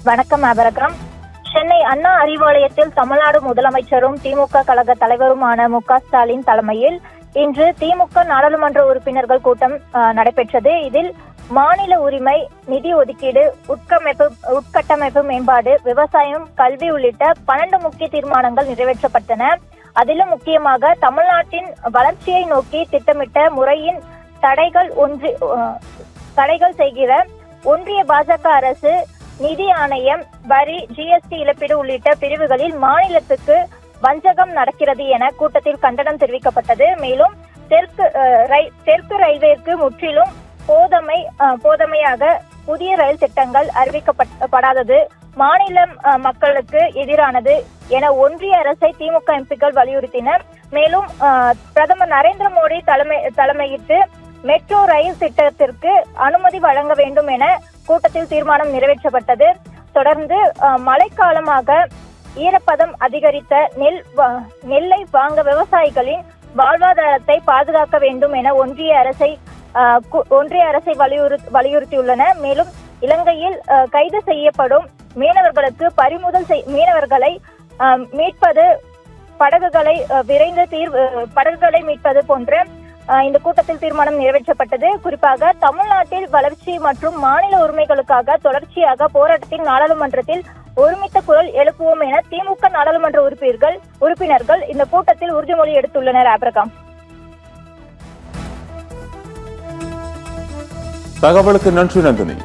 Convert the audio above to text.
வணக்கம் ஆபரகம். சென்னை அண்ணா அறிவாலயத்தில் தமிழ்நாடு முதலமைச்சரும் திமுக கழக தலைவருமான மு.க.ஸ்டாலின் தலைமையில் இன்று திமுக நாடாளுமன்ற உறுப்பினர்கள் கூட்டம் நடைபெற்றது. இதில் மாநில உரிமை, நிதி ஒதுக்கீடு, உட்கட்டமைப்பு மேம்பாடு, விவசாயம், கல்வி உள்ளிட்ட 12 முக்கிய தீர்மானங்கள் நிறைவேற்றப்பட்டன. அதிலும் முக்கியமாக தமிழ்நாட்டின் வளர்ச்சியை நோக்கி திட்டமிட்ட முறையின் தடைகள் செய்கிற ஒன்றிய பாஜக அரசு நிதி ஆணையம், வரி, ஜிஎஸ்டி இழப்பீடு உள்ளிட்ட பிரிவுகளில் மாநிலத்துக்கு வஞ்சகம் நடக்கிறது என கூட்டத்தில் கண்டனம் தெரிவிக்கப்பட்டது. மேலும் தெற்கு ரயில்வேக்கு முற்றிலும் போதமையாக புதிய ரயில் திட்டங்கள் அறிவிக்கப்படாதது மாநில மக்களுக்கு எதிரானது என ஒன்றிய அரசை திமுக எம்பிக்கள் வலியுறுத்தினர். மேலும் பிரதமர் நரேந்திர மோடி தலைமையிட்டு மெட்ரோ ரயில் திட்டத்திற்கு அனுமதி வழங்க வேண்டும் என கூட்டத்தில் தீர்மானம் நிறைவேற்றப்பட்டது. தொடர்ந்து மழைக்காலமாக ஈரப்பதம் அதிகரித்த நெல்லை வாங்க விவசாயிகளின் வாழ்வாதாரத்தை பாதுகாக்க வேண்டும் என ஒன்றிய அரசை வலியுறுத்தியுள்ளன. மேலும் இலங்கையில் கைது செய்யப்படும் மீனவர்களுக்கு மீனவர்களை மீட்பது, படகுகளை மீட்பது போன்ற இந்த கூட்டத்தில் தீர்மானம் நிறைவேற்றப்பட்டது. குறிப்பாக தமிழ்நாட்டில் வளர்ச்சி மற்றும் மாநில உரிமைகளுக்காக தொடர்ச்சியாக போராட்டத்தில் நாடாளுமன்றத்தில் ஒருமித்த குரல் எழுப்புவோம் என திமுக நாடாளுமன்ற உறுப்பினர்கள் இந்த கூட்டத்தில் உறுதிமொழி எடுத்துள்ளனர். ஆபிரகாம், தகவலுக்கு நன்றி நந்தினி.